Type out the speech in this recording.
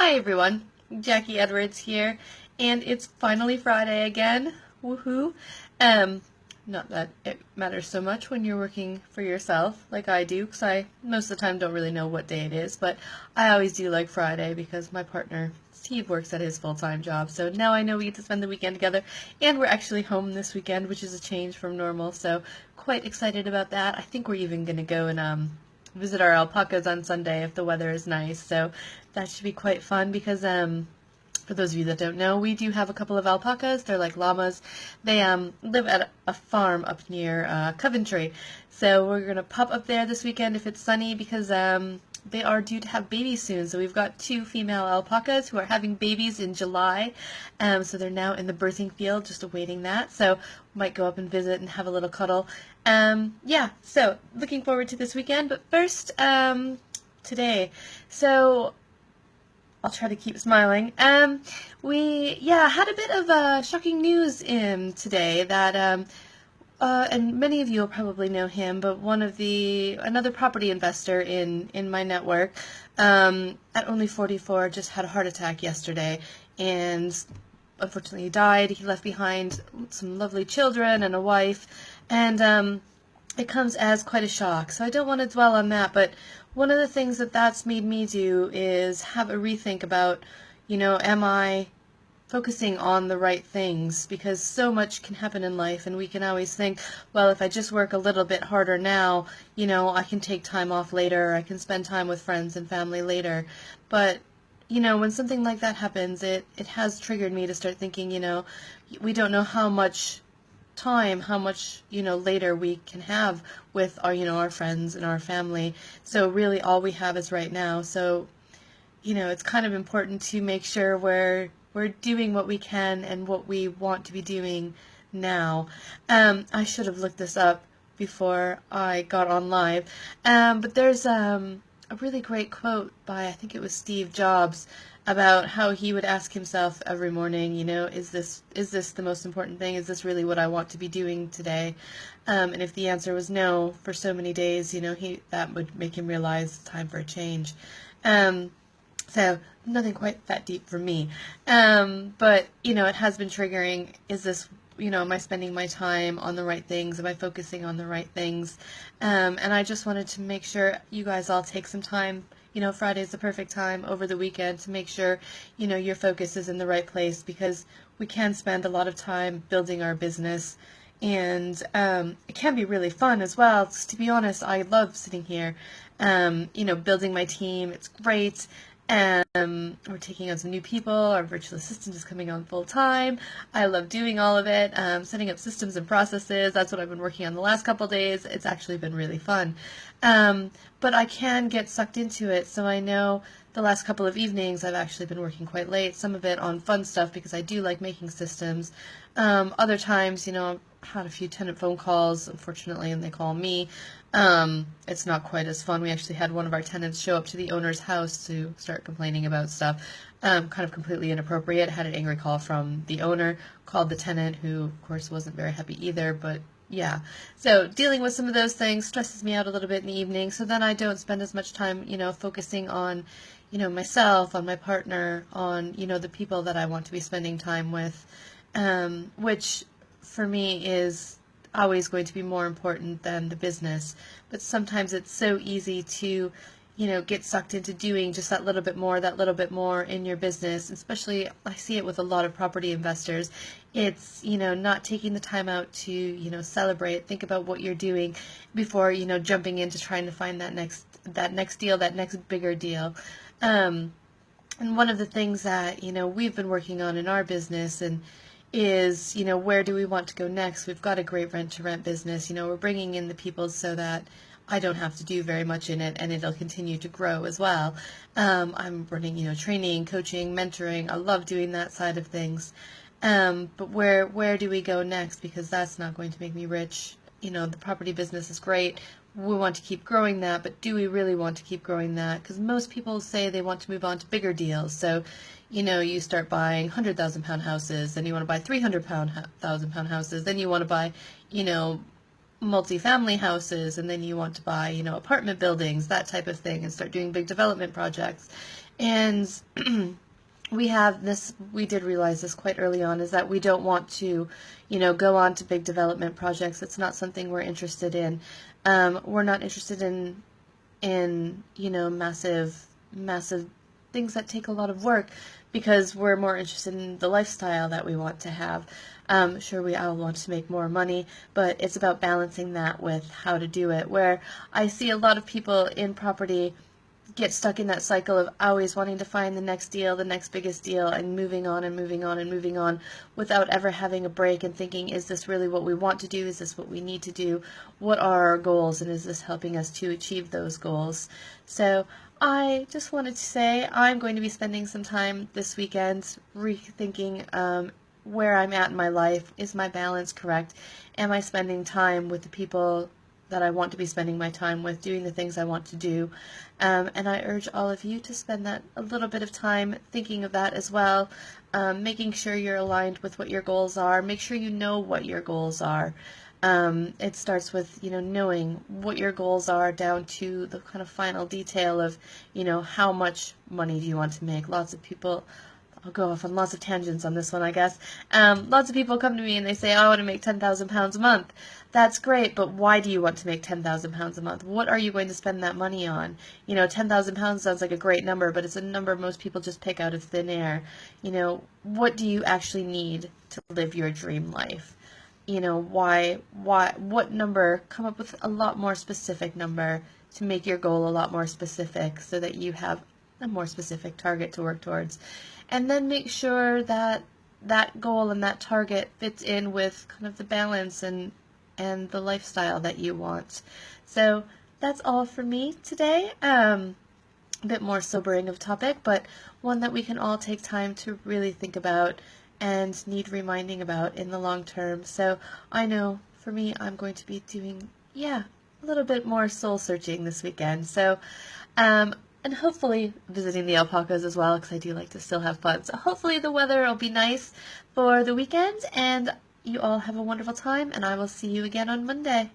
Hi everyone, Jacquie Edwards here, and it's finally Friday again. Woohoo! Um, Not that it matters so much when you're working for yourself like I do, because I most of the time don't really know what day it is, but I always do like Friday because my partner Steve works at his full-time job, so now I know we get to spend the weekend together, and we're actually home this weekend, which is a change from normal, so quite excited about that. I think we're even going to go and visit our alpacas on Sunday if the weather is nice. So that should be quite fun because for those of you that don't know, we do have a couple of alpacas. They're like llamas. They live at a farm up near Coventry. So we're going to pop up there this weekend if it's sunny because they are due to have babies soon. So we've got two female alpacas who are having babies in July. So they're now in the birthing field just awaiting that. So might go up and visit and have a little cuddle. Yeah, so looking forward to this weekend. But first, today. So I'll try to keep smiling. We had a bit of shocking news in today that and many of you will probably know him, but another property investor in my network, at only 44, just had a heart attack yesterday, and unfortunately he died. He left behind some lovely children and a wife, and it comes as quite a shock. So I don't want to dwell on that, but one of the things that's made me do is have a rethink about, am I focusing on the right things? Because so much can happen in life, and we can always think, well, if I just work a little bit harder now, I can take time off later, I can spend time with friends and family later. But when something like that happens, it has triggered me to start thinking, we don't know how much later we can have with our friends and our family. So really all we have is right now. So, it's kind of important to make sure we're doing what we can and what we want to be doing now. I should have looked this up before I got on live. But there's a really great quote by, I think it was Steve Jobs, about how he would ask himself every morning, is this the most important thing? Is this really what I want to be doing today? And if the answer was no for so many days, that would make him realize it's time for a change. So nothing quite that deep for me. But, it has been triggering. Is this, am I spending my time on the right things? Am I focusing on the right things? And I just wanted to make sure you guys all take some time. Friday's the perfect time over the weekend to make sure, your focus is in the right place, because we can spend a lot of time building our business, and it can be really fun as well. To be honest, I love sitting here, building my team. It's great. We're taking on some new people. Our virtual assistant is coming on full time. I love doing all of it. Setting up systems and processes. That's what I've been working on the last couple of days. It's actually been really fun. But I can get sucked into it. So I know the last couple of evenings I've actually been working quite late. Some of it on fun stuff because I do like making systems. Other times, I've had a few tenant phone calls, unfortunately, and they call me. It's not quite as fun. We actually had one of our tenants show up to the owner's house to start complaining about stuff. Kind of completely inappropriate. Had an angry call from the owner, called the tenant, who of course wasn't very happy either, but yeah. So dealing with some of those things stresses me out a little bit in the evening, so then I don't spend as much time, focusing on, myself, on my partner, on, the people that I want to be spending time with, which for me is always going to be more important than the business. But sometimes it's so easy to, get sucked into doing just that little bit more in your business. Especially, I see it with a lot of property investors. It's, not taking the time out to, celebrate, think about what you're doing before, jumping into trying to find that next deal, that next bigger deal. And one of the things that, we've been working on in our business is, where do we want to go next? We've got a great rent-to-rent business. We're bringing in the people so that I don't have to do very much in it, and it'll continue to grow as well. I'm running, training, coaching, mentoring. I love doing that side of things. But where do we go next? Because that's not going to make me rich. The property business is great. We want to keep growing that, but do we really want to keep growing that? Because most people say they want to move on to bigger deals. So, you start buying £100,000 houses, then you want to buy £300,000 houses, then you want to buy, multi-family houses, and then you want to buy, apartment buildings, that type of thing, and start doing big development projects. And we did realize this quite early on, is that we don't want to, go on to big development projects. It's not something we're interested in. We're not interested in massive things that take a lot of work, because we're more interested in the lifestyle that we want to have. Sure, we all want to make more money, but it's about balancing that with how to do it. Where I see a lot of people in property get stuck in that cycle of always wanting to find the next deal, the next biggest deal, and moving on and moving on and moving on without ever having a break and thinking, is this really what we want to do? Is this what we need to do? What are our goals, and is this helping us to achieve those goals? So I just wanted to say I'm going to be spending some time this weekend rethinking where I'm at in my life. Is my balance correct? Am I spending time with the people that I want to be spending my time with, doing the things I want to do? And I urge all of you to spend a little bit of time thinking of that as well, making sure you're aligned with what your goals are. Make sure you know what your goals are. It starts with, knowing what your goals are down to the kind of final detail of, how much money do you want to make. Lots of people, I'll go off on lots of tangents on this one, I guess. Lots of people come to me and they say, I want to make £10,000 a month. That's great, but why do you want to make £10,000 a month? What are you going to spend that money on? £10,000 sounds like a great number, but it's a number most people just pick out of thin air. What do you actually need to live your dream life? What number? Come up with a lot more specific number to make your goal a lot more specific, so that you have a more specific target to work towards. And then make sure that that goal and that target fits in with kind of the balance and the lifestyle that you want. So that's all for me today. A bit more sobering of topic, but one that we can all take time to really think about and need reminding about in the long term. So I know for me, I'm going to be doing, a little bit more soul searching this weekend. So, and hopefully visiting the alpacas as well, because I do like to still have fun. So hopefully the weather will be nice for the weekend, and you all have a wonderful time, and I will see you again on Monday.